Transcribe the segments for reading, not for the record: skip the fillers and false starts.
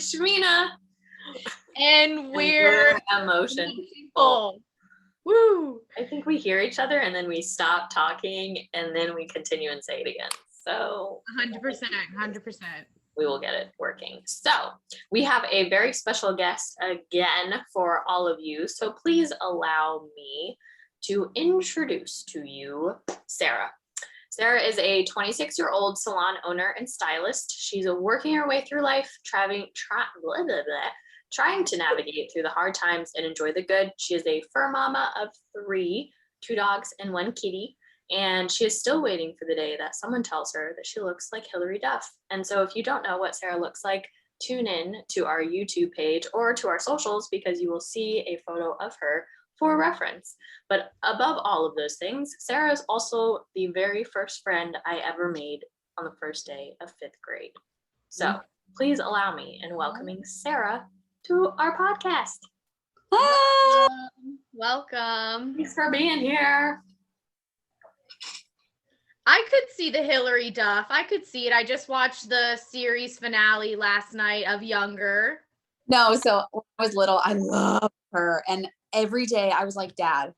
Shamina. And we're emotion people. Woo! I think we hear each other and then we stop talking and then we continue and say it again. So 100%. we will get it working. So we have a very special guest again for all of you. So please allow me to introduce to you Sarah. Sarah is a 26-year-old salon owner and stylist. She's working her way through life, trying to navigate through the hard times and enjoy the good. She is a fur mama of 3, 2 dogs and 1 kitty. And she is still waiting for the day that someone tells her that she looks like Hilary Duff. And so if you don't know what Sarah looks like, tune in to our YouTube page or to our socials because you will see a photo of her for reference. But above all of those things, Sarah is also the very first friend I ever made on the first day of 5th grade. So please allow me in welcoming Sarah to our podcast. Welcome. Thanks for being here. I could see the Hilary Duff. I could see it. I just watched the series finale last night of Younger. No, so when I was little, I loved her. And every day I was like, Dad,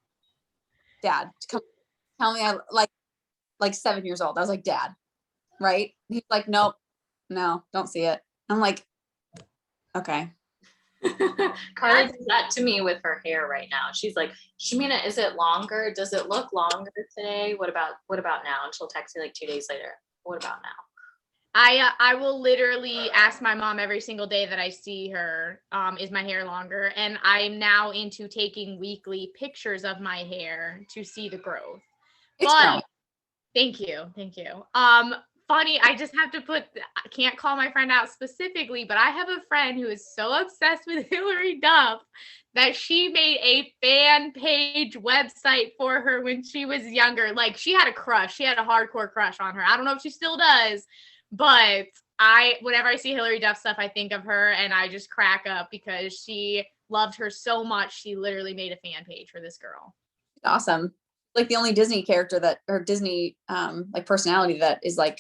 come tell me. I like 7 years old. I was like, Dad, right? And he's like, nope, no, don't see it. I'm like, okay. Carly does that to me with her hair right now. She's like, Shamina, is it longer? Does it look longer today? What about now? And she'll text me like 2 days later. What about now? I will literally ask my mom every single day that I see her, is my hair longer? And I'm now into taking weekly pictures of my hair to see the growth. But thank you. Funny, I just have to I can't call my friend out specifically, but I have a friend who is so obsessed with Hilary Duff that she made a fan page website for her when she was younger. Like, she had a crush. She had a hardcore crush on her. I don't know if she still does, but whenever I see Hilary Duff stuff, I think of her and I just crack up because she loved her so much. She literally made a fan page for this girl. Awesome. Like the only Disney character or Disney like personality that is like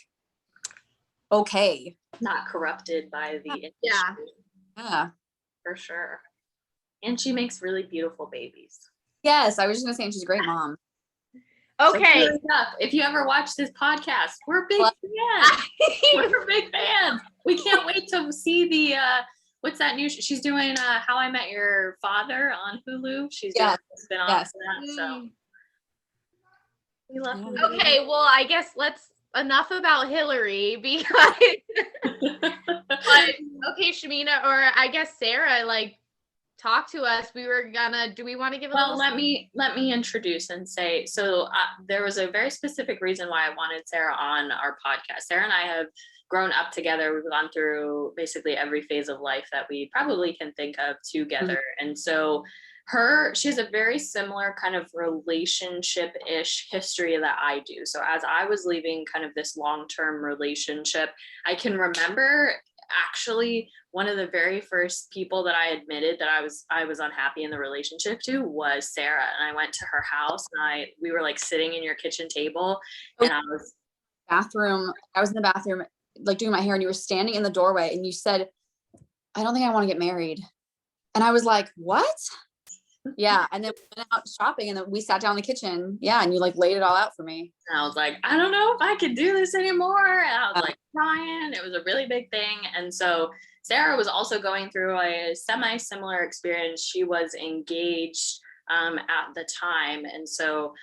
okay, not corrupted by the industry. Yeah, for sure. And she makes really beautiful babies. Yes, I was just gonna say, she's a great mom. Okay, so if you ever watch this podcast, we're big fans. We're big fans. We can't wait to see the what's that new she's doing, How I Met Your Father on Hulu. She's doing a spin-off for that, so we love her. Okay, well, I guess enough about Hilary because okay, Shamina, or I guess Sarah, like, talk to us. Do we want to give let me introduce and say, so there was a very specific reason why I wanted Sarah on our podcast. Sarah and I have grown up together. We've gone through basically every phase of life that we probably can think of together. Mm-hmm. And so she has a very similar kind of relationship-ish history that I do. So as I was leaving kind of this long-term relationship, I can remember actually one of the very first people that I admitted that I was unhappy in the relationship to was Sarah. And I went to her house and we were like sitting in your kitchen table and I was in the bathroom, like doing my hair, and you were standing in the doorway and you said, I don't think I want to get married. And I was like, what? Yeah. And then we went out shopping and then we sat down in the kitchen. Yeah. And you like laid it all out for me. And I was like, I don't know if I could do this anymore. And I was like crying. It was a really big thing. And so Sarah was also going through a semi-similar experience. She was engaged at the time. And so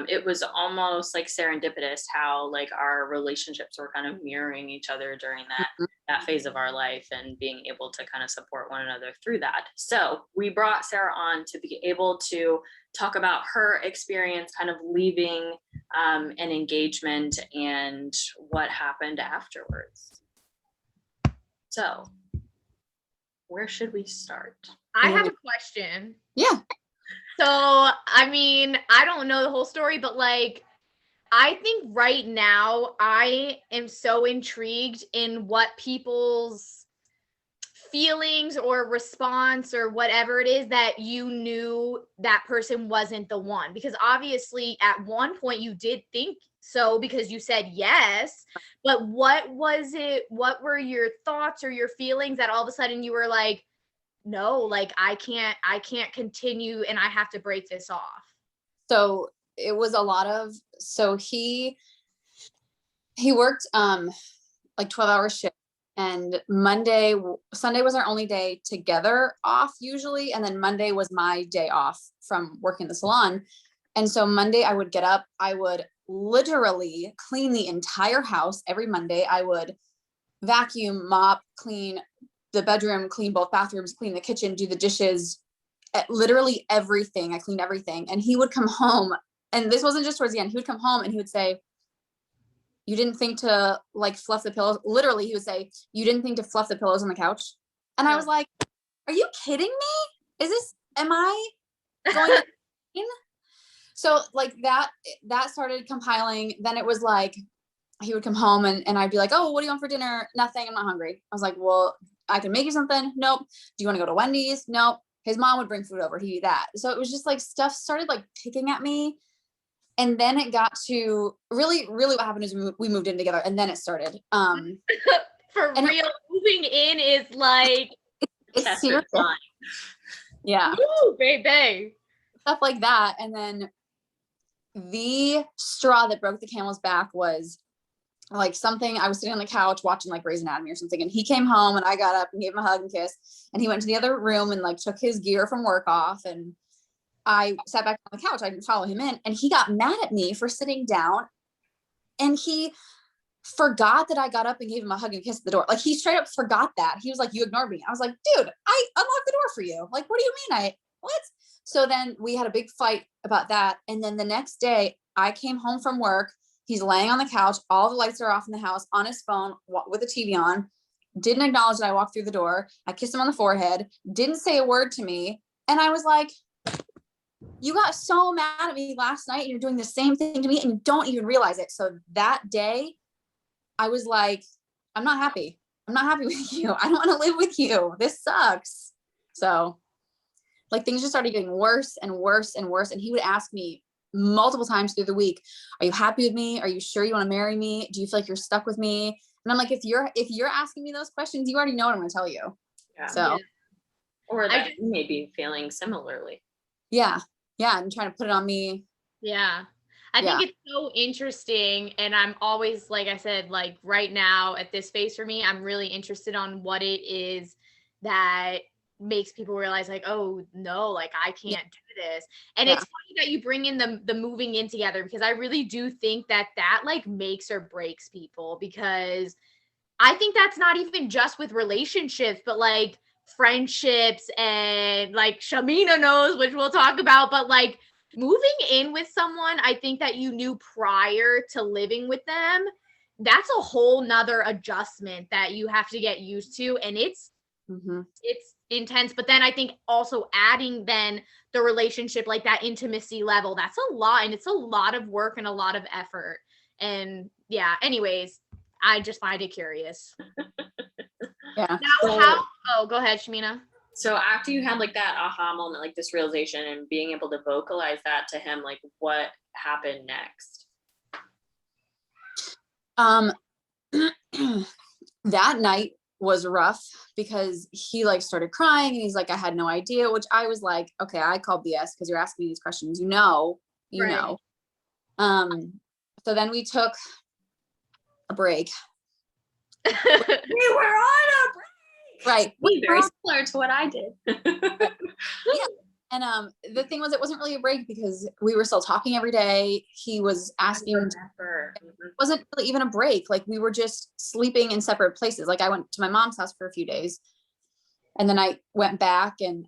it was almost like serendipitous how like our relationships were kind of mirroring each other during that phase of our life and being able to kind of support one another through that. So we brought Sarah on to be able to talk about her experience kind of leaving an engagement and what happened afterwards. So where should we start? I have a question. Yeah. So, I mean, I don't know the whole story, but like, I think right now I am so intrigued in what people's feelings or response or whatever it is that you knew that person wasn't the one. Because obviously at one point you did think so because you said yes, but what was it? What were your thoughts or your feelings that all of a sudden you were like, no, like I can't continue and I have to break this off? So it was a lot of, so he worked like 12-hour shift, and Sunday was our only day together off usually, and then Monday was my day off from working the salon. And so Monday I would get up, I would literally clean the entire house every Monday. I would vacuum, mop, clean the bedroom, clean both bathrooms, clean the kitchen, do the dishes, literally everything. I cleaned everything. And he would come home, and this wasn't just towards the end. He would come home and he would say, you didn't think to like fluff the pillows. Literally, he would say, you didn't think to fluff the pillows on the couch. And I was like, are you kidding me? Am I going to So like that started compiling. Then it was like, he would come home and I'd be like, oh, what do you want for dinner? Nothing. I'm not hungry. I was like, well, I can make you something. Nope. Do you want to go to Wendy's? Nope. His mom would bring food over. He'd eat that. So it was just like stuff started like picking at me. And then it got to really what happened is we moved in together, and then it started. For real, moving in is like, it's serious. Yeah. Woo, baby. Stuff like that. And then the straw that broke the camel's back was like something, I was sitting on the couch watching like Grey's Anatomy or something, and he came home and I got up and gave him a hug and kiss, and he went to the other room and like took his gear from work off, and I sat back on the couch. I didn't follow him in, and he got mad at me for sitting down, and he forgot that I got up and gave him a hug and kiss at the door. Like he straight up forgot that. He was like, you ignored me. I was like, dude, I unlocked the door for you. Like, what do you mean what? So then we had a big fight about that. And then the next day I came home from work. He's laying on the couch. All the lights are off in the house, on his phone with the TV on. Didn't acknowledge that I walked through the door. I kissed him on the forehead. Didn't say a word to me. And I was like, you got so mad at me last night and you're doing the same thing to me and you don't even realize it. So that day I was like, I'm not happy. I'm not happy with you. I don't want to live with you. This sucks. So like things just started getting worse and worse and worse. And he would ask me multiple times through the week, are you happy with me? Are you sure you want to marry me? Do you feel like you're stuck with me? And I'm like, if you're asking me those questions, you already know what I'm going to tell you. Yeah. So, or that you may be feeling similarly. Yeah. Yeah. And trying to put it on me. Yeah. I think it's so interesting. And I'm always, like I said, like right now at this phase for me, I'm really interested on what it is that makes people realize like, oh no, like I can't do this. And it's funny that you bring in the moving in together, because I really do think that like makes or breaks people, because I think that's not even just with relationships, but like friendships, and like Shamina knows, which we'll talk about, but like moving in with someone I think that you knew prior to living with them, that's a whole nother adjustment that you have to get used to. And it's intense. But then I think also adding then the relationship, like that intimacy level, that's a lot, and it's a lot of work and a lot of effort. And yeah, anyways, I just find it curious. Yeah. Now go ahead, Shamina. So after you had like that aha moment, like this realization and being able to vocalize that to him, like what happened next? That night was rough because he like started crying and he's like, I had no idea, which I was like, okay, I called BS because you're asking me these questions, you know. So then we took a break. We were on a break. Right. Very similar to what I did. Yeah. And the thing was, it wasn't really a break because we were still talking every day. He was asking. It wasn't really even a break. Like we were just sleeping in separate places. Like I went to my mom's house for a few days, and then I went back, and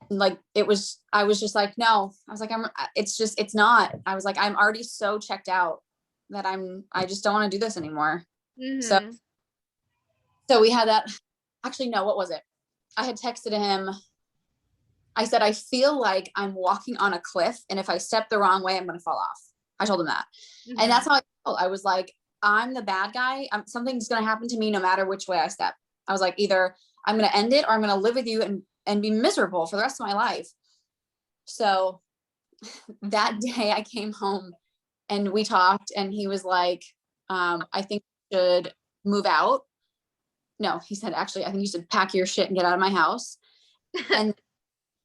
like I was just like, no. I was like, it's not. I was like, I'm already so checked out that I just don't want to do this anymore. So we had that. Actually, no, what was it? I had texted him. I said, I feel like I'm walking on a cliff, and if I step the wrong way, I'm going to fall off. I told him that. And that's how I felt. I was like, I'm the bad guy. Something's going to happen to me no matter which way I step. I was like, either I'm going to end it or I'm going to live with you and be miserable for the rest of my life. So that day I came home and we talked, and he was like, I think you should move out. No, he said, actually, I think you should pack your shit and get out of my house. And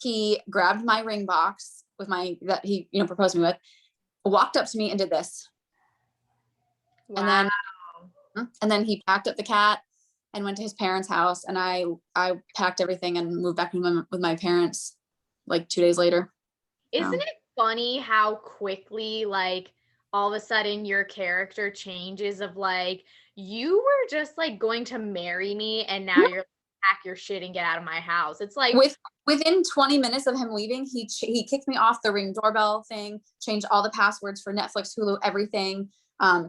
he grabbed my ring box with that he, proposed me with, walked up to me and did this. Wow. And then he packed up the cat and went to his parents' house, and I packed everything and moved back with my parents like 2 days later. Isn't it funny how quickly, like, all of a sudden your character changes of like, you were just like going to marry me and now you're like, pack your shit and get out of my house. It's like within 20 minutes of him leaving, he kicked me off the Ring doorbell thing, changed all the passwords for Netflix, Hulu, everything.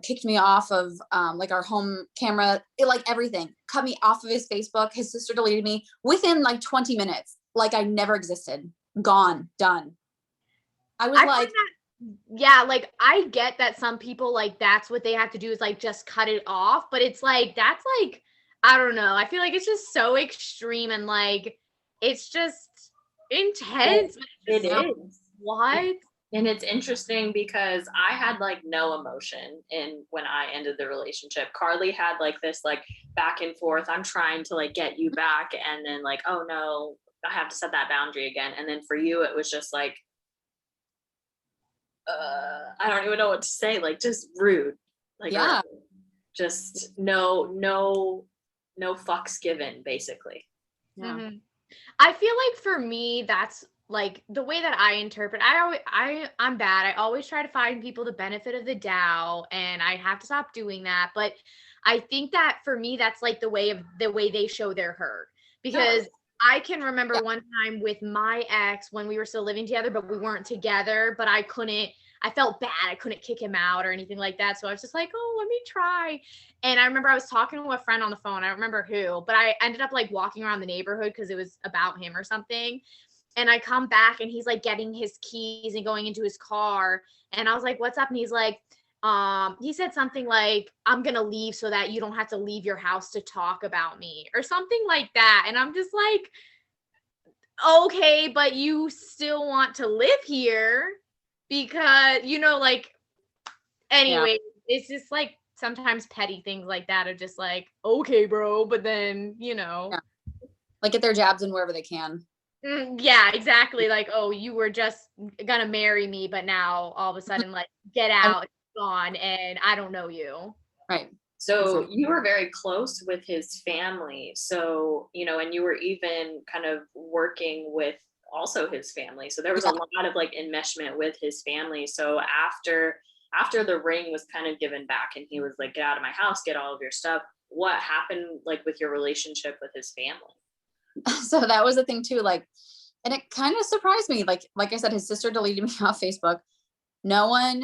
Kicked me off of like our home camera, like everything, cut me off of his Facebook. His sister deleted me within like 20 minutes, like I never existed, gone, done. I was like, yeah, like I get that some people like that's what they have to do is like just cut it off, but it's like that's like, I don't know, I feel like it's just so extreme and like it's just intense. It is. What? And it's interesting because I had like no emotion when I ended the relationship. Carly had like this like back and forth, I'm trying to like get you back, and then like, oh no, I have to set that boundary again. And then for you, it was just like, I don't even know what to say, like just rude. Like, yeah, just no fucks given, basically. yeah. Mm-hmm. I feel like for me, that's like the way that I interpret. I'm bad. I always try to find people the benefit of the doubt, and I have to stop doing that. But I think that for me, that's like the way they show their hurt, because I can remember one time with my ex when we were still living together, but we weren't together, but I felt bad. I couldn't kick him out or anything like that. So I was just like, oh, let me try. And I remember I was talking to a friend on the phone. I don't remember who, but I ended up like walking around the neighborhood because it was about him or something. And I come back and he's like getting his keys and going into his car. And I was like, what's up? And he's like, he said something like, I'm going to leave so that you don't have to leave your house to talk about me or something like that. And I'm just like, okay, but you still want to live here because, like, anyway, it's just like sometimes petty things like that are just like, okay, bro. But then, like get their jabs in wherever they can. Yeah, exactly. Like, oh, you were just gonna marry me, but now all of a sudden, like, get out, gone, and I don't know you. Right. So you were very close with his family. So, and you were even kind of working with also his family. So there was a lot of like enmeshment with his family. So after the ring was kind of given back and he was like, get out of my house, get all of your stuff, what happened like with your relationship with his family? So that was the thing too, like, and it kind of surprised me. Like I said, his sister deleted me off Facebook. No one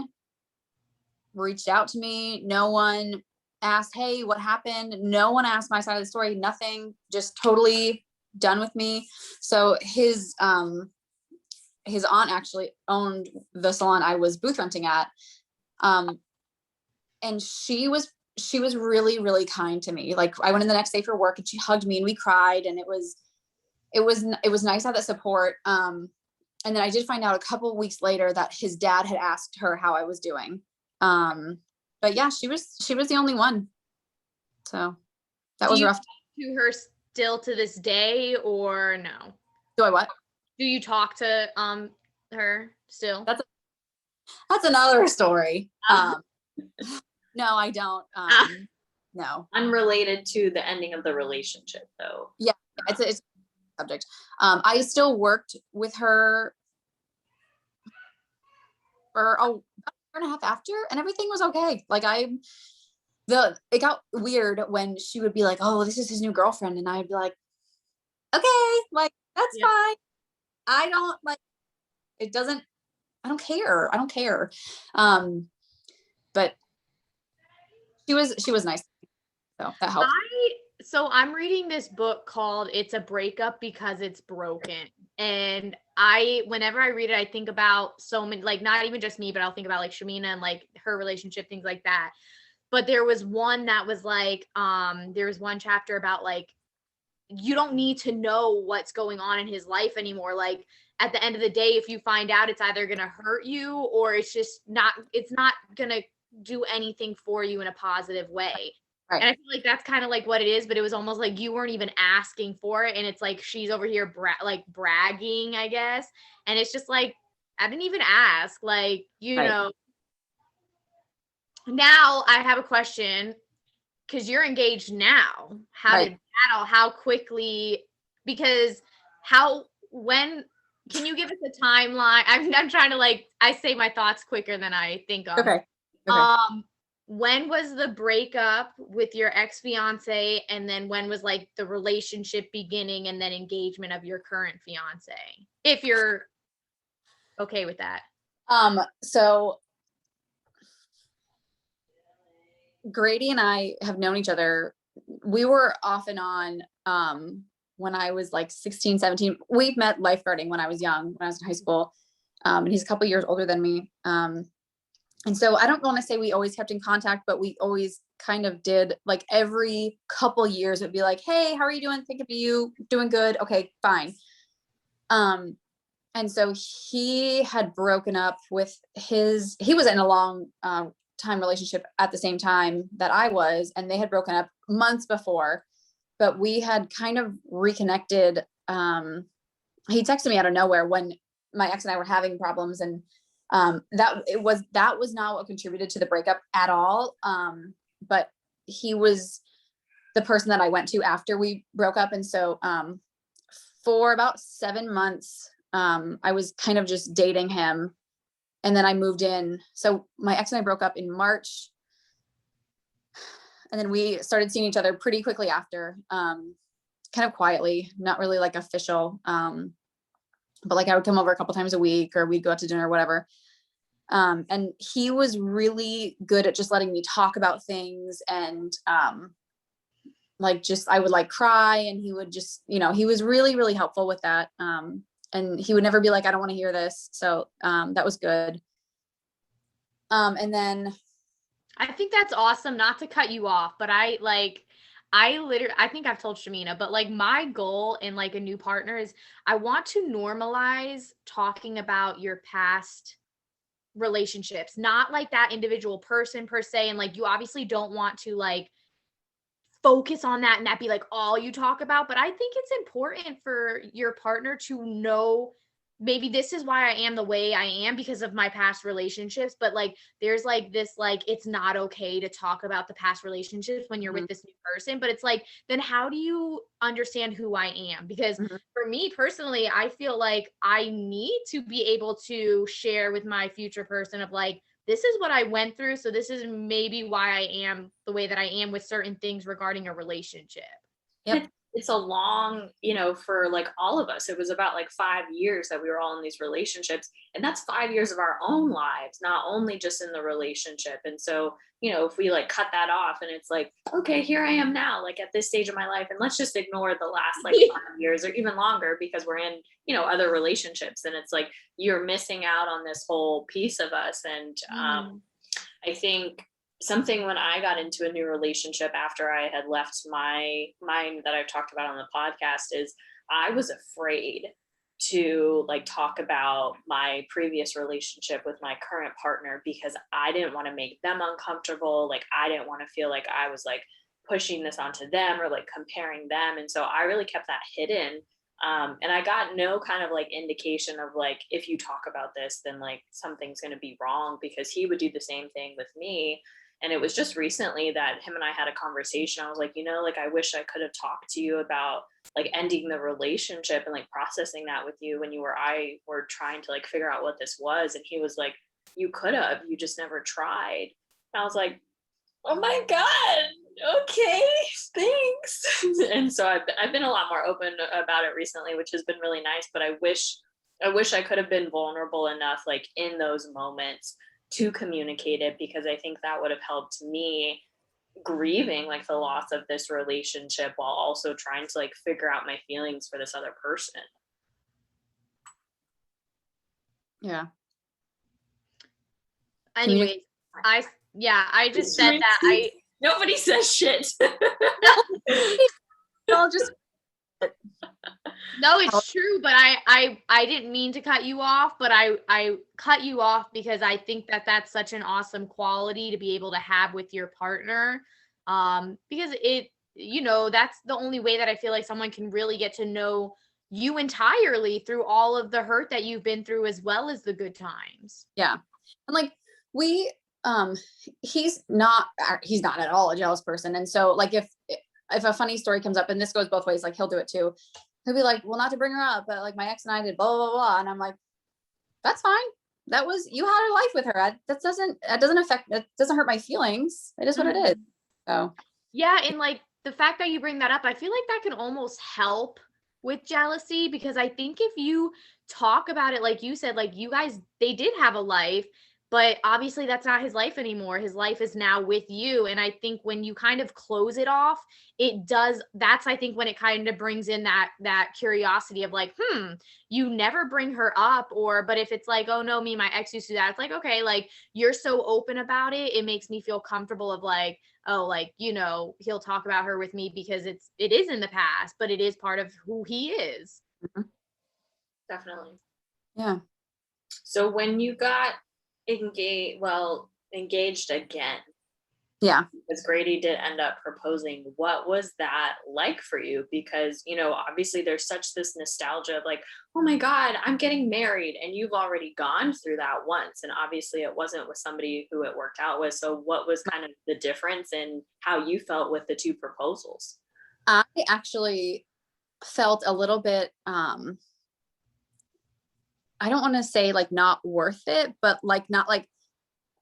reached out to me. No one asked, hey, what happened? No one asked my side of the story. Nothing, just totally done with me. So his aunt actually owned the salon I was booth renting at. And she was really, really kind to me. Like I went in the next day for work and she hugged me and we cried, and it was nice to have that support. And then I did find out a couple of weeks later that his dad had asked her how I was doing. But yeah, she was the only one. So that was rough. To her still to this day, or no? Do I what? Do you talk to her still? That's another story. No, I don't. No. Unrelated to the ending of the relationship, though. Yeah, it's a subject. I still worked with her for a year and a half after, and everything was okay. Like it got weird when she would be like, "Oh, this is his new girlfriend," and I'd be like, "Okay, like that's fine. I don't like. It doesn't. I don't care. I don't care." But she was nice, so that helped. So I'm reading this book called It's a Breakup Because It's Broken. And whenever I read it, I think about so many, like not even just me, but I'll think about like Shamina and like her relationship, things like that. But there was one that was like, there was one chapter about like, you don't need to know what's going on in his life anymore. Like at the end of the day, if you find out, it's either going to hurt you or it's not going to do anything for you in a positive way. Right. And I feel like that's kind of like what it is, but it was almost like you weren't even asking for it. And it's like, she's over here bragging, I guess. And it's just like, I didn't even ask, like, you Right. know. Now I have a question, because you're engaged now. How quickly, because when can you give us a timeline? I'm trying to, like, I say my thoughts quicker than I think of. Okay. When was the breakup with your ex-fiance, and then when was like the relationship beginning and then engagement of your current fiance? If you're okay with that. So Grady and I have known each other. We were off and on when I was like 16, 17. We met lifeguarding when I was young, when I was in high school. And he's a couple years older than me. And so I don't want to say we always kept in contact, but we always kind of did, like every couple years, it'd be like, hey, how are you doing? Think of you, doing good. Okay, fine. And so he had broken up with he was in a long time relationship at the same time that I was, and they had broken up months before, but we had kind of reconnected. He texted me out of nowhere when my ex and I were having problems, and that was not what contributed to the breakup at all. But he was the person that I went to after we broke up. And so for about 7 months, I was kind of just dating him. And then I moved in. So my ex and I broke up in March. And then we started seeing each other pretty quickly after, kind of quietly, not really like official. But like I would come over a couple times a week, or we'd go out to dinner or whatever. And he was really good at just letting me talk about things, and like just I would like cry, and he would just, he was really, really helpful with that. And he would never be like, I don't want to hear this. So that was good. And then I think that's awesome, not to cut you off, but I think I've told Shamina, but like my goal in like a new partner is I want to normalize talking about your past relationships, not like that individual person per se. And like, you obviously don't want to like focus on that and that be like all you talk about. But I think it's important for your partner to know, maybe this is why I am the way I am because of my past relationships. But like, there's like this, like, it's not okay to talk about the past relationships when you're with this new person. But it's like, then how do you understand who I am? Because for me personally, I feel like I need to be able to share with my future person of like, this is what I went through. So this is maybe why I am the way that I am with certain things regarding a relationship. Yep. It's a long, for like all of us, it was about like 5 years that we were all in these relationships. And that's 5 years of our own lives, not only just in the relationship. And so, if we like cut that off and it's like, okay, here I am now, like at this stage of my life, and let's just ignore the last like 5 years or even longer because we're in, other relationships. And it's like, you're missing out on this whole piece of us. And I think something when I got into a new relationship after I had left mine that I've talked about on the podcast is I was afraid to like talk about my previous relationship with my current partner because I didn't want to make them uncomfortable. Like I didn't want to feel like I was like pushing this onto them or like comparing them. And so I really kept that hidden. And I got no kind of like indication of like, if you talk about this, then like something's going to be wrong, because he would do the same thing with me. And it was just recently that him and I had a conversation. I was like, like, I wish I could have talked to you about like ending the relationship and like processing that with you when I were trying to like figure out what this was. And he was like, you could have, you just never tried. And I was like, oh my God, okay, thanks. And so I've been a lot more open about it recently, which has been really nice. But I wish I could have been vulnerable enough, like in those moments, to communicate it, because I think that would have helped me grieving like the loss of this relationship while also trying to like figure out my feelings for this other person. Yeah. Anyways, I just said that nobody says shit. I'll just No, it's true, but I didn't mean to cut you off, but I cut you off because I think that that's such an awesome quality to be able to have with your partner. Because it, you know, that's the only way that I feel like someone can really get to know you entirely through all of the hurt that you've been through as well as the good times. Yeah. And like we he's not at all a jealous person. And so like if a funny story comes up, and this goes both ways, like he'll do it too. He'll be like, well, not to bring her up, but like my ex and I did blah blah blah. And I'm like, that's fine. That was, you had a life with her. That doesn't hurt my feelings. It is what it is. So Yeah, and like the fact that you bring that up, I feel like that can almost help with jealousy because I think if you talk about it, like you said, like you guys, they did have a life, but obviously that's not his life anymore. His life is now with you. And I think when you kind of close it off, it does, that's I think when it kind of brings in that curiosity of like, you never bring her up, or but if it's like, oh no, me and my ex used to do that, it's like, okay, like you're so open about it, it makes me feel comfortable of like, oh, like, you know, he'll talk about her with me because it is in the past, but it is part of who he is. Definitely. yeah. So when you got engaged again, Yeah. because Grady did end up proposing, what was that like for you? Because, you know, obviously there's such this nostalgia of like, oh my God, I'm getting married. And you've already gone through that once. And obviously it wasn't with somebody who it worked out with. So what was kind of the difference in how you felt with the two proposals? I actually felt a little bit, I don't want to say like not worth it, but like not like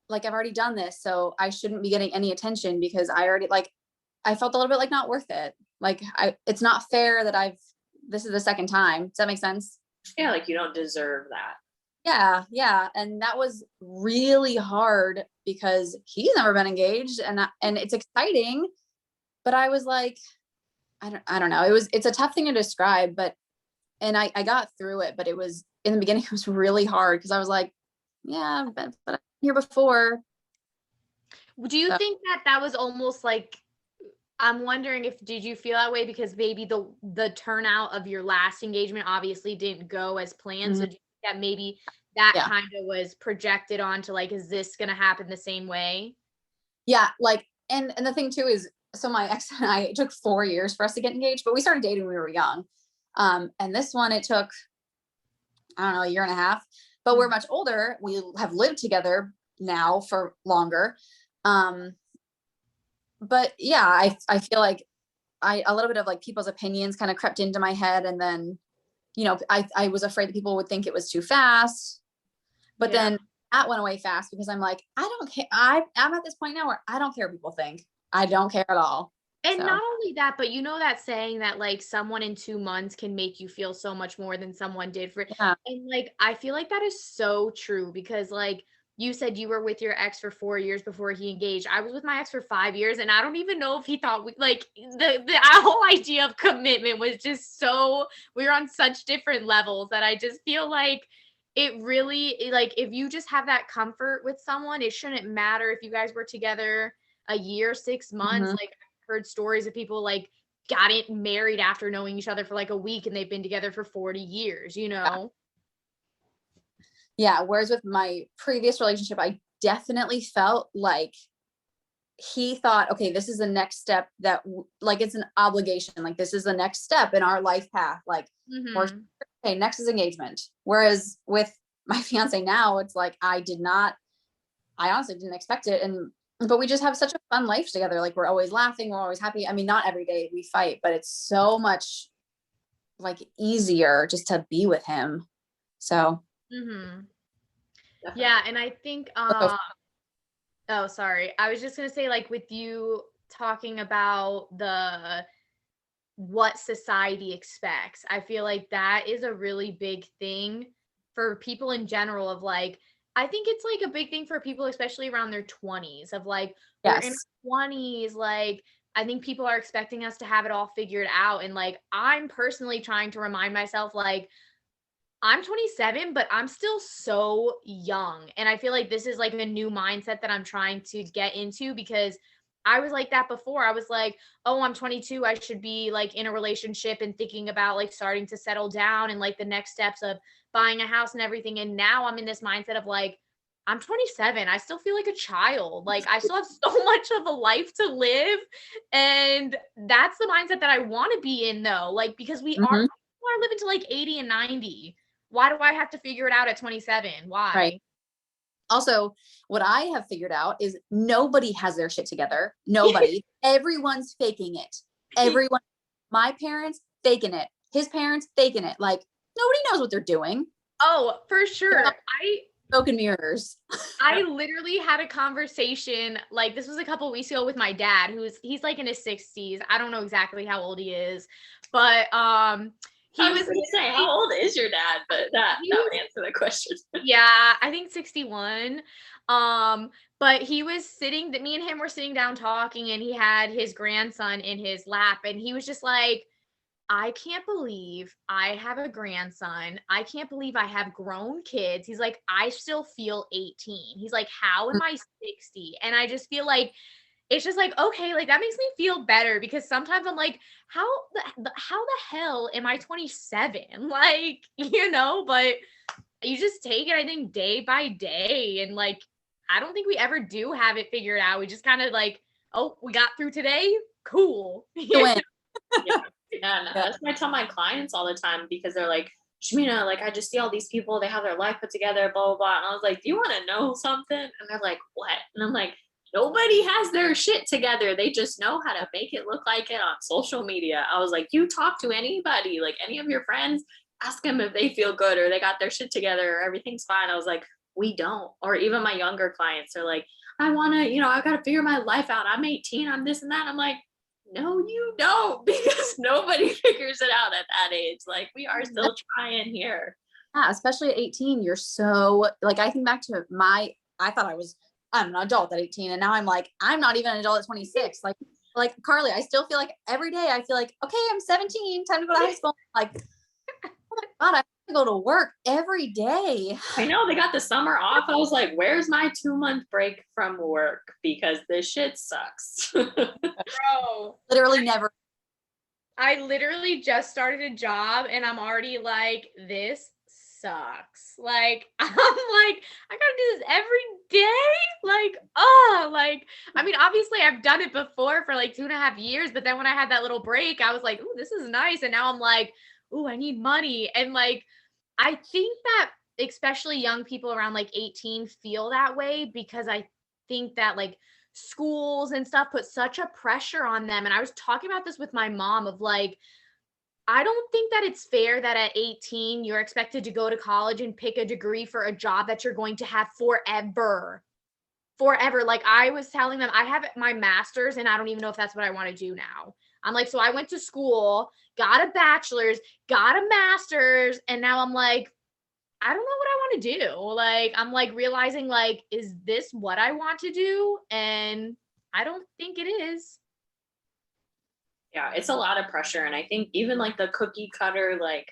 I've already done this, so I shouldn't be getting any attention because I felt a little bit like not worth it. Like it's not fair that this is the second time. Does that make sense? Yeah, like you don't deserve that. Yeah, yeah. And that was really hard because he's never been engaged, and it's exciting, but I was like, I don't know. It's a tough thing to describe, but and I got through it, but it was in the beginning, it was really hard because I was like, yeah, but I'm here before. Do you So, think that that was almost like, I'm wondering if did you feel that way because maybe the turnout of your last engagement obviously didn't go as planned. So mhm, do you think that maybe that yeah. kind of was projected onto like, is this gonna happen the same way? Yeah, like, and the thing too is, so my ex and I, it took 4 years for us to get engaged, but we started dating when we were young. And this one, it took, I don't know, a year and a half, but we're much older. We have lived together now for longer. Um, but yeah, I feel like a little bit of like people's opinions kind of crept into my head. And then, I was afraid that people would think it was too fast, but Yeah. then that went away fast because I'm like, I don't care. I'm at this point now where I don't care what people think. I don't care at all. And So not only that, but you know that saying that like someone in 2 months can make you feel so much more than someone did for, yeah, and like I feel like that is so true because like you said you were with your ex for 4 years before he engaged. I was with my ex for 5 years, and I don't even know if he thought we like the whole idea of commitment was just so, we were on such different levels that I just feel like it really like if you just have that comfort with someone, it shouldn't matter if you guys were together a year, 6 months. mhm, Like heard stories of people like got it married after knowing each other for like a week and they've been together for 40 years, you yeah. know? Yeah. Whereas with my previous relationship, I definitely felt like he thought, okay, this is the next step like it's an obligation. Like this is the next step in our life path. Like, or Mm-hmm. okay, next is engagement. Whereas with my fiance now, it's like I honestly didn't expect it. But we just have such a fun life together. Like we're always laughing, we're always happy. I mean, not every day we fight, but it's so much like easier just to be with him. So Mm-hmm. Definitely. Yeah. And I think, oh, sorry. I was just gonna say, like, with you talking about the what society expects, I feel like that is a really big thing for people in general of like, I think it's like a big thing for people, especially around their 20s, of like, we're in yes. our 20s, like, I think people are expecting us to have it all figured out. And like, I'm personally trying to remind myself, like, I'm 27, but I'm still so young. And I feel like this is like a new mindset that I'm trying to get into because I was like that before. I was like, oh, I'm 22. I should be like in a relationship and thinking about like starting to settle down and like the next steps of buying a house and everything. And now I'm in this mindset of like, I'm 27. I still feel like a child. Like I still have so much of a life to live. And that's the mindset that I want to be in though. Like, because we Mhm. are living to like 80 and 90. Why do I have to figure it out at 27? Why? Right. Also, what I have figured out is nobody has their shit together. Nobody. Everyone's faking it. Everyone. My parents faking it. His parents faking it. Like nobody knows what they're doing. Oh, for sure. Smoke and mirrors. I literally had a conversation like this was a couple weeks ago with my dad, he's like in his 60s. I don't know exactly how old he is, but he I was was gonna say, how old is your dad? But that would answer the question. yeah, I think 61. But he was sitting, me and him were sitting down talking, and he had his grandson in his lap, and he was just like, I can't believe I have a grandson. I can't believe I have grown kids. He's like, I still feel 18. He's like, how am I 60? And I just feel like it's just like, okay, like that makes me feel better because sometimes I'm like, how the hell am I 27? Like, but you just take it, I think, day by day. And like, I don't think we ever do have it figured out. We just kind of like, oh, we got through today. Cool. Win. Yeah, no, that's what I tell my clients all the time because they're like, Shamina, like I just see all these people, they have their life put together, blah, blah, blah. And I was like, do you want to know something? And they're like, what? And I'm like, nobody has their shit together. They just know how to make it look like it on social media. I was like, you talk to anybody, like any of your friends, ask them if they feel good or they got their shit together or everything's fine. I was like, we don't. Or even my younger clients are like, I want to, I got to figure my life out. I'm 18, I'm this and that. I'm like, no, you don't, because nobody figures it out at that age. Like we are still trying here. Yeah, especially at 18, you're so like I think back to I thought I'm an adult at 18 and now I'm like, I'm not even an adult at 26. Like Carly, I still feel like every day I feel like, okay, I'm 17, time to go to high school. Like, oh my God, I have to go to work every day. I know they got the summer off. I was like, where's my 2-month break from work? Because this shit sucks. Bro, Literally never. I literally just started a job and I'm already like, this sucks. Like, I'm like, I gotta do this every day. I mean, obviously I've done it before for like 2.5 years, but then when I had that little break, I was like, ooh, this is nice. And now I'm like, ooh, I need money. And like, I think that especially young people around like 18 feel that way because I think that like schools and stuff put such a pressure on them. And I was talking about this with my mom of like, I don't think that it's fair that at 18 you're expected to go to college and pick a degree for a job that you're going to have forever. Forever. Like I was telling them, I have my master's and I don't even know if that's what I want to do now. I'm like, so I went to school, got a bachelor's, got a master's, and now I'm like, I don't know what I want to do. Like, I'm like realizing like, is this what I want to do? And I don't think it is. Yeah, it's a lot of pressure. And I think even like the cookie cutter, like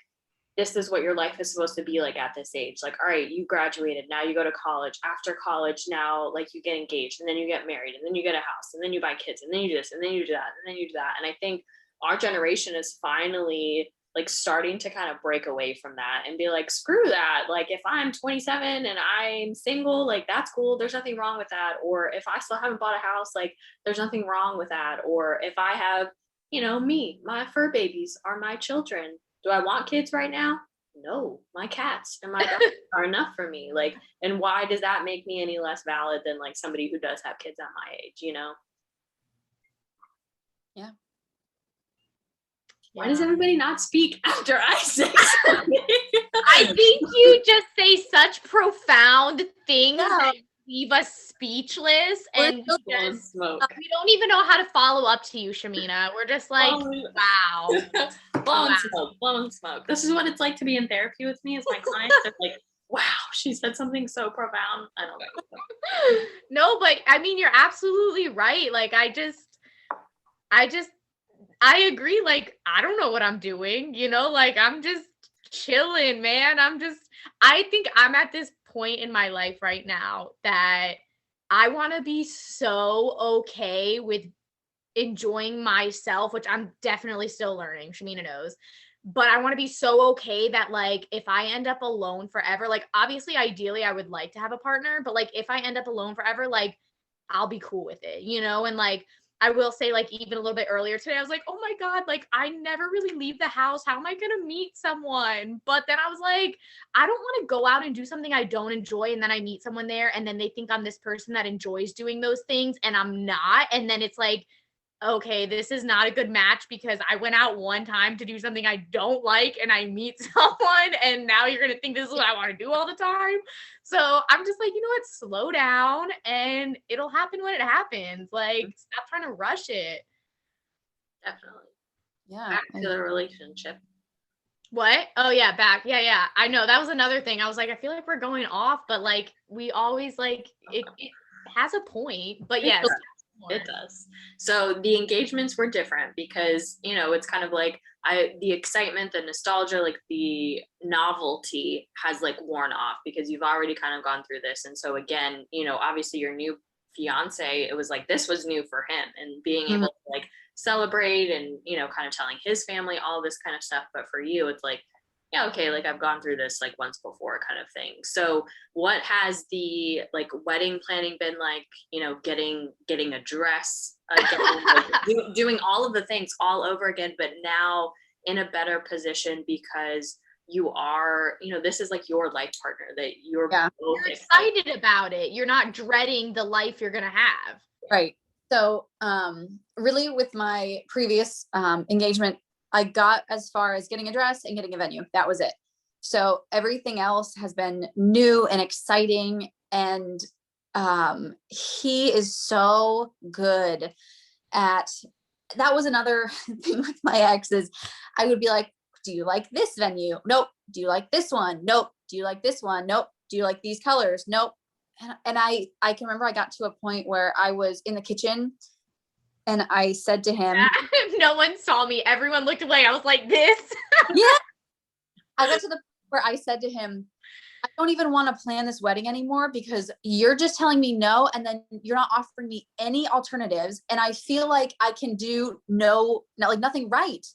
this is what your life is supposed to be like at this age. Like, all right, you graduated, now you go to college. After college, now like you get engaged and then you get married and then you get a house and then you buy kids and then you do this and then you do that and then you do that. And I think our generation is finally like starting to kind of break away from that and be like, screw that. Like if I'm 27 and I'm single, like that's cool. There's nothing wrong with that. Or if I still haven't bought a house, like there's nothing wrong with that. Or if I have, me, my fur babies are my children. Do I want kids right now? No, my cats and my dogs are enough for me. Like, and why does that make me any less valid than like somebody who does have kids at my age, Yeah. Why does everybody not speak after I say something? I think you just say such profound things No. that leave us speechless, and we Blowing smoke. don't even know how to follow up to you, Shamina. We're just like, wow. Blowing smoke. This is what it's like to be in therapy with me. Is my clients are like, wow, she said something so profound. I don't know. No, but I mean, you're absolutely right. Like, I agree. Like, I don't know what I'm doing, like I'm just chilling, man. I think I'm at this point in my life right now that I want to be so okay with enjoying myself, which I'm definitely still learning. Shamina knows. But I want to be so okay that like if I end up alone forever, like obviously ideally I would like to have a partner, but like if I end up alone forever, like I'll be cool with it, you know? And like I will say, like, even a little bit earlier today, I was like, oh my God, like I never really leave the house. How am I gonna meet someone? But then I was like, I don't want to go out and do something I don't enjoy, and then I meet someone there, and then they think I'm this person that enjoys doing those things, and I'm not. And then it's like, okay, this is not a good match because I went out one time to do something I don't like and I meet someone and now you're going to think this is what I want to do all the time. So I'm just like, you know what, slow down and it'll happen when it happens. Like, stop trying to rush it. Definitely. Yeah. Back to the relationship. What? Oh yeah, back. Yeah. I know that was another thing. I was like, I feel like we're going off, but like we always like it has a point. But yes. It does. So the engagements were different because, you know, it's kind of like the excitement, the nostalgia, like the novelty has like worn off because you've already kind of gone through this. And so again, you know, obviously your new fiance, it was like this was new for him and being able to like celebrate and, you know, kind of telling his family all this kind of stuff. But for you, it's like, yeah, okay, like I've gone through this like once before kind of thing. So what has the like wedding planning been like, you know, getting a dress, doing all of the things all over again, but now in a better position because you are, you know, this is like your life partner that you're both you're excited about it. You're not dreading the life you're going to have. Right. So really with my previous engagement, I got as far as getting a dress and getting a venue. That was it. So everything else has been new and exciting. And he is so good at, that was another thing with my ex is I would be like, do you like this venue? Nope. Do you like this one? Nope. Do you like this one? Nope. Do you like these colors? Nope. And I can remember I got to a point where I was in the kitchen and I said to him, no one saw me. Everyone looked away. I was like, this. Yeah. I got to the point where I said to him, I don't even want to plan this wedding anymore because you're just telling me no. And then you're not offering me any alternatives. And I feel like I can do like nothing right.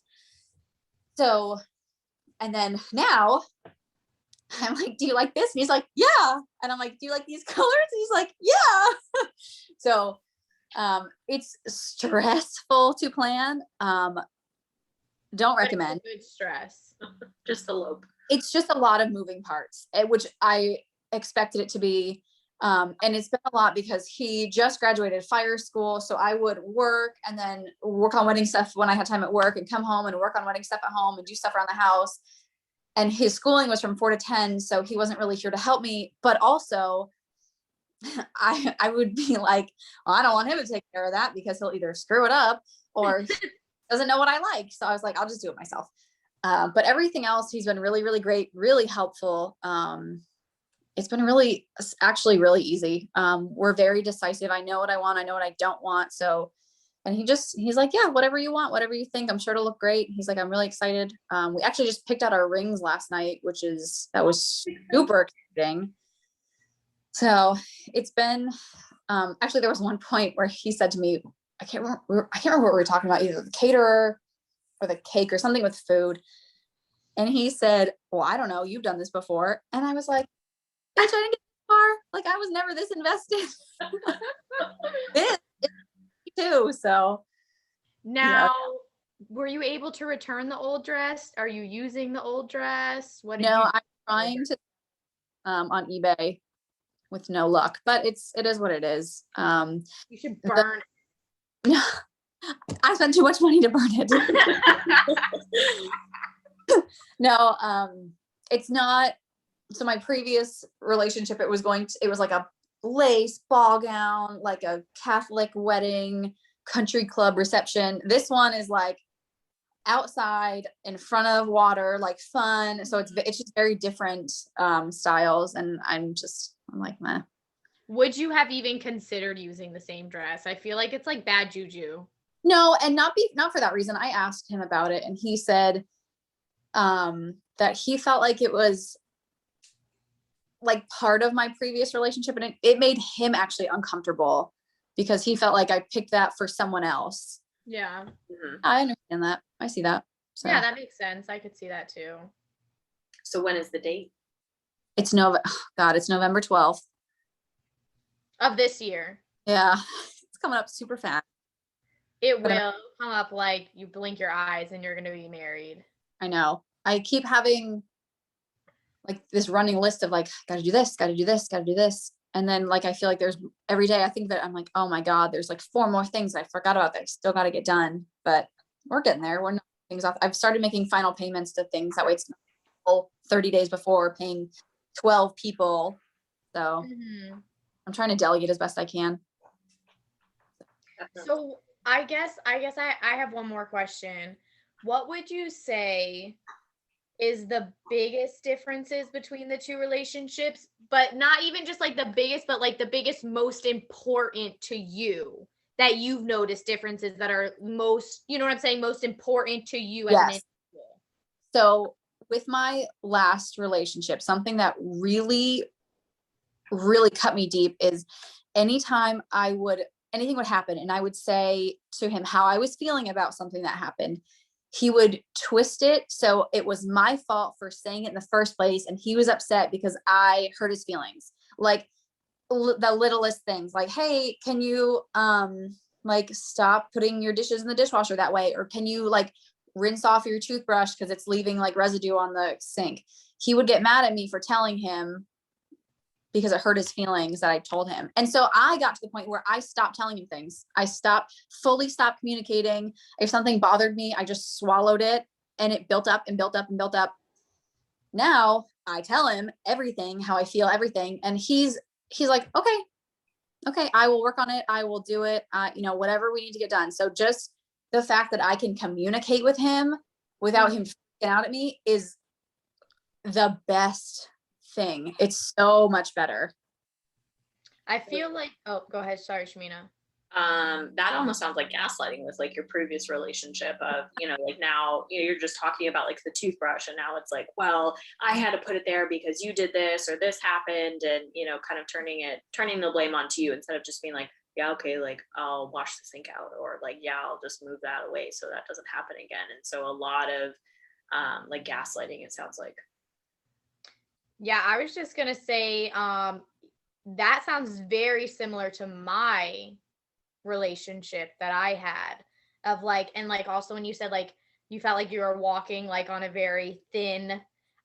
So, and then now I'm like, do you like this? And he's like, yeah. And I'm like, do you like these colors? And he's like, yeah. So, it's stressful to plan. Don't recommend. Good stress. Just elope. It's just a lot of moving parts, which I expected it to be. And it's been a lot because he just graduated fire school. So I would work and then work on wedding stuff when I had time at work and come home and work on wedding stuff at home and do stuff around the house. And his schooling was from 4 to 10. So he wasn't really here to help me, but also I would be like, well, I don't want him to take care of that because he'll either screw it up or he doesn't know what I like. So I was like, I'll just do it myself. But everything else, he's been really, really great, really helpful. It's been actually really easy. We're very decisive. I know what I want. I know what I don't want. So, and he's like, yeah, whatever you want, whatever you think, I'm sure it'll look great. He's like, I'm really excited. We actually just picked out our rings last night, that was super exciting. So it's been, actually there was one point where he said to me, I can't remember what we were talking about, either the caterer or the cake or something with food. And he said, well, I don't know, you've done this before. And I was like, bitch, I didn't get this far. Like I was never this invested. This is too. So now, were you able to return the old dress? Are you using the old dress? What? No, I'm trying to on eBay with no luck, but it is what it is. You should burn it. I spent too much money to burn it. No, it's not. So my previous relationship, it was like a lace ball gown, like a Catholic wedding, country club reception. This one is like outside in front of water, like fun. So it's just very different styles. And I'm like, meh. Would you have even considered using the same dress? I feel like it's like bad juju. No, and not for that reason. I asked him about it and he said that he felt like it was like part of my previous relationship, and it made him actually uncomfortable because he felt like I picked that for someone else. Yeah. Mhm. I understand that. I see that. So Yeah, that makes sense. I could see that too. So when is the date? it's God, it's November 12th. Of this year. Yeah. It's coming up super fast. It But will come up like you blink your eyes and you're going to be married. I know. I keep having like this running list of like, gotta do this, gotta do this, gotta do this. And then like, I feel like there's every day I think that I'm like, oh my God, there's like 4 more things I forgot about that I still got to get done, but we're getting there. We're not things off. I've started making final payments to things that way. It's not 30 days before paying 12 people. So Mhm. I'm trying to delegate as best I can. Definitely. So I have one more question. What would you say is the biggest differences between the two relationships, but not even just like the biggest, but like the biggest, most important to you that you've noticed differences that are most, you know what I'm saying, most important to you as an Yes. individual? So with my last relationship, something that really, really cut me deep is anytime anything would happen and I would say to him how I was feeling about something that happened, he would twist it so it was my fault for saying it in the first place, and he was upset because I hurt his feelings. Like the littlest things, like, hey, can you like stop putting your dishes in the dishwasher that way, or can you like rinse off your toothbrush because it's leaving like residue on the sink. He would get mad at me for telling him because it hurt his feelings that I told him. And so I got to the point where I stopped telling him things. I fully stopped communicating. If something bothered me, I just swallowed it, and it built up and built up and built up. Now I tell him everything, how I feel, everything. And he's like, okay, I will work on it. I will do it. Whatever we need to get done. So just the fact that I can communicate with him without him freaking out at me is the best thing. It's so much better. I feel like, oh, go ahead. Sorry, Shamina. That almost sounds like gaslighting with like your previous relationship of, like now, you're just talking about like the toothbrush, and now it's like, well, I had to put it there because you did this or this happened, and kind of turning the blame onto you instead of just being like, yeah, okay, like I'll wash the sink out, or like, yeah, I'll just move that away so that doesn't happen again. And so a lot of like gaslighting, it sounds like. Yeah, I was just gonna say, that sounds very similar to my relationship that I had of like, and like also when you said like you felt like you were walking like on a very thin,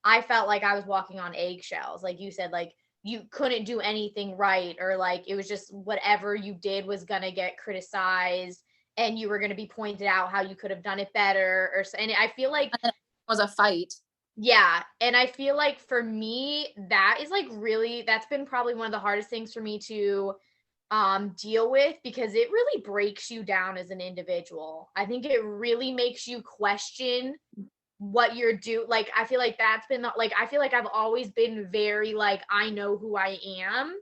I felt like I was walking on eggshells. Like you said, like you couldn't do anything right, or like it was just whatever you did was gonna get criticized and you were gonna be pointed out how you could have done it better, and I feel like It was a fight. yeah. And I feel like for me, that is like really, that's been probably one of the hardest things for me to deal with, because it really breaks you down as an individual. I think it really makes you question what you're like I feel like that's been like I feel like I've always been very like I know who I am,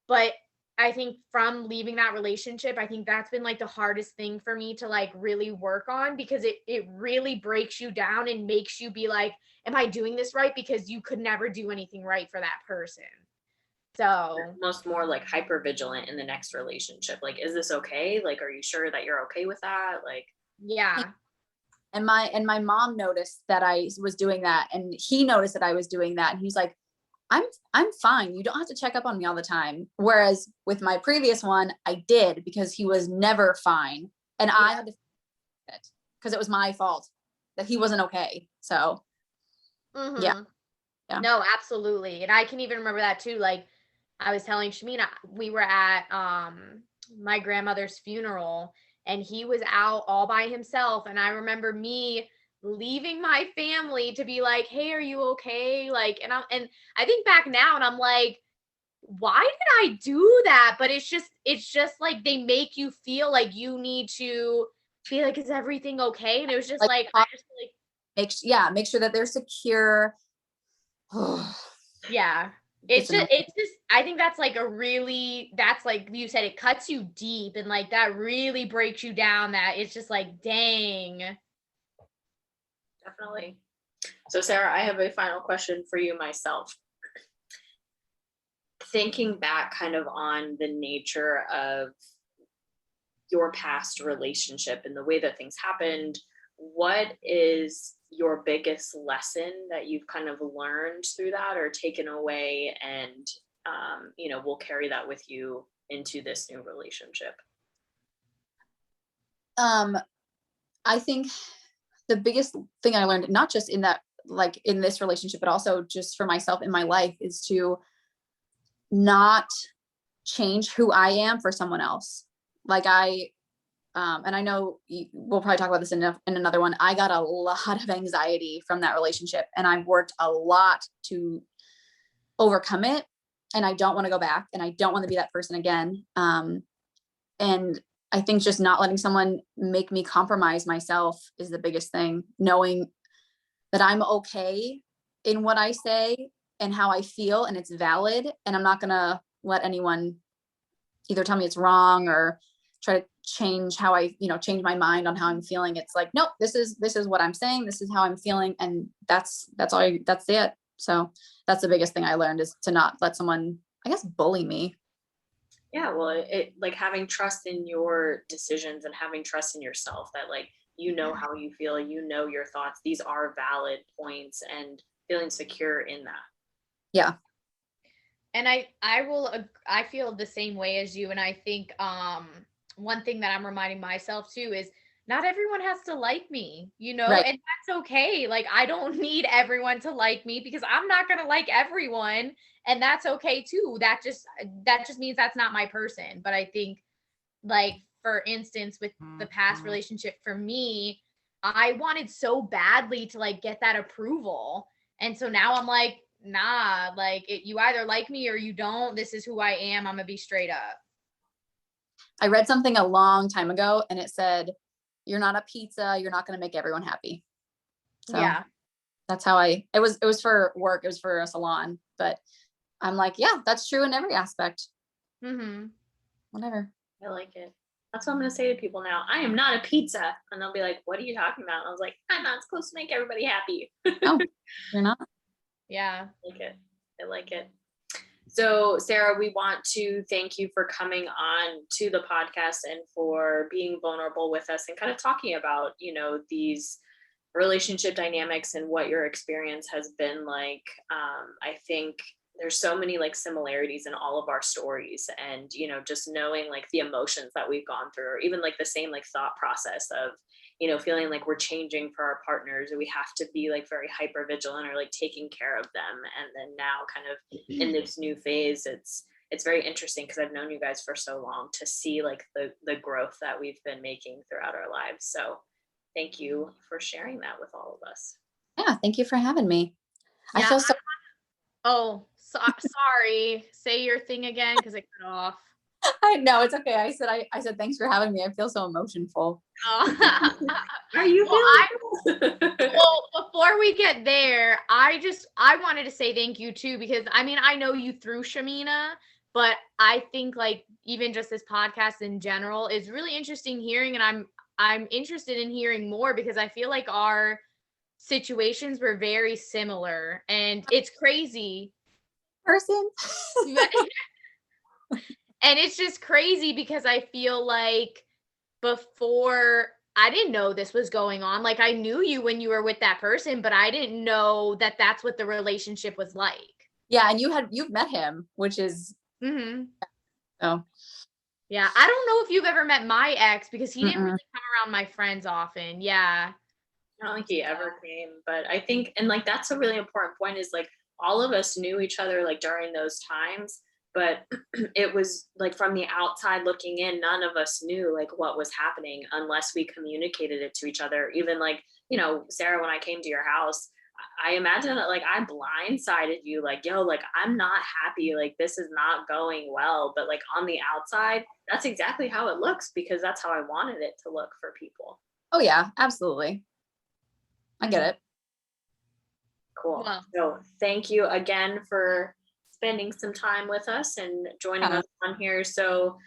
but I think from leaving that relationship, I think that's been like the hardest thing for me to like really work on, because it really breaks you down and makes you be like, am I doing this right? Because you could never do anything right for that person. So Almost more like hyper vigilant in the next relationship. Like, is this okay? Like, are you sure that you're okay with that? Like, yeah. And my mom noticed that I was doing that, and he noticed that I was doing that, and he's like, I'm fine. You don't have to check up on me all the time. Whereas with my previous one, I did, because he was never fine. And I had to fix it because it was my fault that he wasn't okay. So yeah. Yeah. No, absolutely. And I can even remember that too. Like I was telling Shamina, we were at my grandmother's funeral and he was out all by himself. And I remember me leaving my family to be like, hey, are you okay? Like, and I think back now and I'm like, why did I do that? But it's just like they make you feel like you need to be like, is everything okay? And it was just like I just like make sure that they're secure. yeah. It's just I think that's like that's like you said, it cuts you deep and like that really breaks you down, that it's just like dang. definitely. So Sarah, I have a final question for you myself. thinking back kind of on the nature of your past relationship and the way that things happened, what is your biggest lesson that you've kind of learned through that or taken away and will carry that with you into this new relationship? I think the biggest thing I learned, not just in that, like in this relationship, but also just for myself in my life, is to not change who I am for someone else. Like and I know we'll probably talk about this in another one. I got a lot of anxiety from that relationship, and I've worked a lot to overcome it. And I don't want to go back, and I don't want to be that person again. And I think just not letting someone make me compromise myself is the biggest thing. Knowing that I'm okay in what I say and how I feel, and it's valid, and I'm not gonna let anyone either tell me it's wrong or try to change how change my mind on how I'm feeling. It's like, nope, this is what I'm saying, this is how I'm feeling, and that's it. So that's the biggest thing I learned, is to not let someone, I guess, bully me. Yeah, well, it like having trust in your decisions and having trust in yourself, that like how you feel, your thoughts, these are valid points, and feeling secure in that. Yeah. And I feel the same way as you. And I think one thing that I'm reminding myself too is not everyone has to like me, Right. and that's okay. Like, I don't need everyone to like me, because I'm not going to like everyone, and that's okay too. That just means that's not my person. But I think, like, for instance, with the past relationship, for me, I wanted so badly to like get that approval. And so now I'm like, nah, like you either like me or you don't. This is who I am. I'm gonna be straight up. I read something a long time ago, and it said, you're not a pizza, you're not going to make everyone happy. So yeah, that's how it was for work. It was for a salon, but I'm like, yeah, that's true in every aspect. Whatever. I like it. That's what I'm going to say to people now. I am not a pizza. And they'll be like, what are you talking about? And I was like, I'm not supposed to make everybody happy. No, you're not. Yeah. I like it. So, Sarah, we want to thank you for coming on to the podcast and for being vulnerable with us and kind of talking about, these relationship dynamics and what your experience has been like. I think there's so many like similarities in all of our stories, and just knowing like the emotions that we've gone through, or even like the same like thought process of feeling like we're changing for our partners, or we have to be like very hyper vigilant or like taking care of them. And then now kind of in this new phase, it's very interesting, because I've known you guys for so long, to see like the growth that we've been making throughout our lives. So thank you for sharing that with all of us. Yeah, thank you for having me. Yeah. I feel so. Oh, sorry. Say your thing again, because it cut off. I know, it's okay. I said thanks for having me. I feel so emotional. Oh. Are you well, before we get there, I wanted to say thank you too, because I know you through Shamina, but I think like even just this podcast in general is really interesting hearing, and I'm interested in hearing more, because I feel like our situations were very similar, and it's crazy. Person. And it's just crazy, because I feel like before, I didn't know this was going on. Like, I knew you when you were with that person, but I didn't know that that's what the relationship was like. Yeah, and you've met him, which is Oh. Yeah, I don't know if you've ever met my ex, because he didn't really come around my friends often. Yeah. I don't think he ever came, but I think, and like that's a really important point, is like all of us knew each other like during those times, but it was like from the outside looking in, none of us knew like what was happening unless we communicated it to each other. Even like, Sarah, when I came to your house, I imagine that like I blindsided you, like, yo, like I'm not happy, like this is not going well, but like on the outside, that's exactly how it looks, because that's how I wanted it to look for people. Oh yeah, absolutely. I get it. Cool. Wow. So thank you again for spending some time with us and joining us on here. So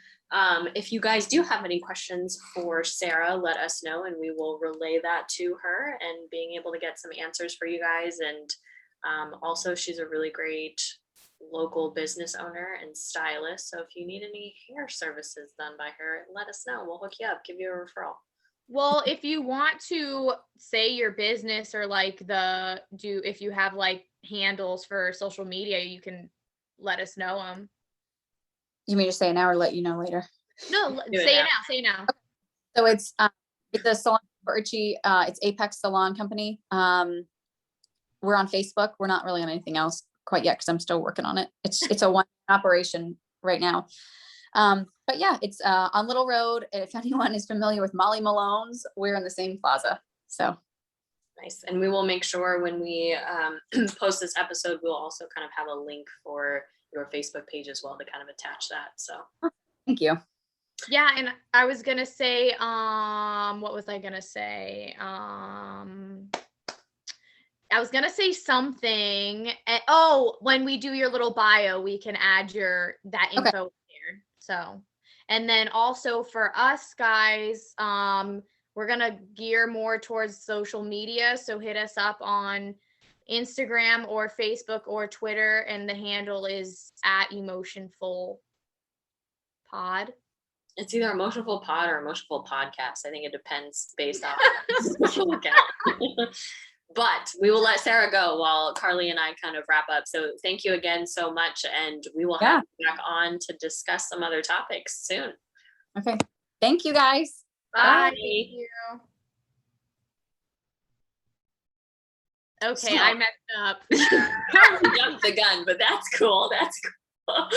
if you guys do have any questions for Sarah, let us know, and we will relay that to her, and being able to get some answers for you guys. And also, she's a really great local business owner and stylist. So if you need any hair services done by her, let us know. We'll hook you up, give you a referral. Well, if you want to say your business or like if you have like handles for social media, you can let us know them. You mean to say it now or let you know later? No, say it now. Say it now. So it's a salon for Archie. It's Apex Salon Company. We're on Facebook. We're not really on anything else quite yet because I'm still working on it. It's a one operation right now. But yeah, it's on Little Road. If anyone is familiar with Molly Malone's, we're in the same plaza. So nice. And we will make sure when we post this episode, we'll also kind of have a link for your Facebook page as well to kind of attach that. So thank you. Yeah, and I was gonna say, what was I gonna say? I was gonna say something. When we do your little bio, we can add that info there. So, and then also for us guys, we're gonna gear more towards social media. So hit us up on Instagram or Facebook or Twitter, and the handle is @emotionfulpod. It's either Emotionful Pod or Emotionful Podcast. I think it depends based on social account. But we will let Sarah go while Carly and I kind of wrap up. So thank you again so much. And we will have you back on to discuss some other topics soon. Okay. Thank you guys. Bye. Thank you. Okay, I messed up. Carly jumped the gun, but that's cool. That's cool.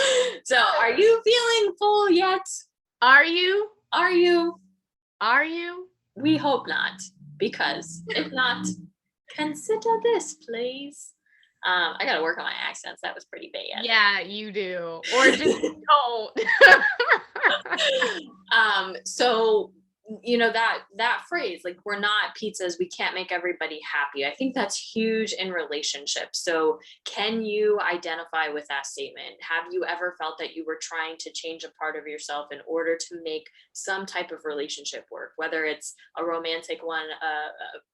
So are you feeling full yet? Are you? Are you? Are you? We hope not, because if not, consider this, please. I gotta work on my accents. That was pretty bad. Yeah, you do. Or just don't. So you know that phrase, like, we're not pizzas, we can't make everybody happy. I think that's huge in relationships. So can you identify with that statement? Have you ever felt that you were trying to change a part of yourself in order to make some type of relationship work, whether it's a romantic one,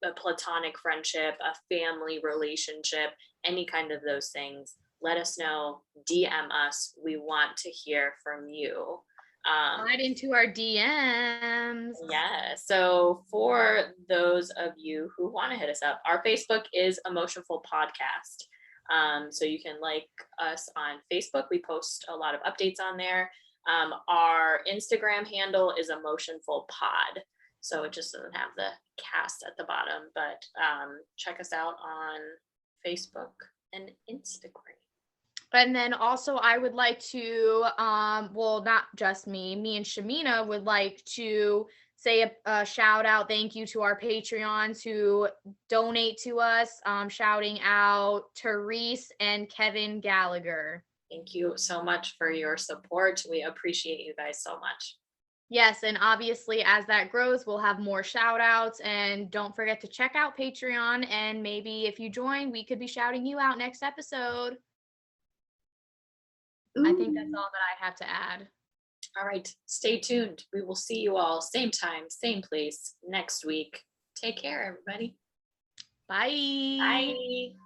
a platonic friendship, a family relationship, any kind of those things? Let us know. DM us. We want to hear from you. Slide into our DMs. Yeah. So for those of you who want to hit us up, our Facebook is Emotionful Podcast. So you can like us on Facebook. We post a lot of updates on there. Our Instagram handle is Emotionful Pod. So it just doesn't have the cast at the bottom, but check us out on Facebook and Instagram. And then also I would like to, well, not just me and Shamina would like to say a shout out, thank you to our Patreons who donate to us, shouting out Therese and Kevin Gallagher. Thank you so much for your support. We appreciate you guys so much. Yes, and obviously as that grows, we'll have more shout outs, and don't forget to check out Patreon, and maybe if you join, we could be shouting you out next episode. Ooh. I think that's all that I have to add. All right. Stay tuned. We will see you all same time, same place next week. Take care, everybody. Bye. Bye.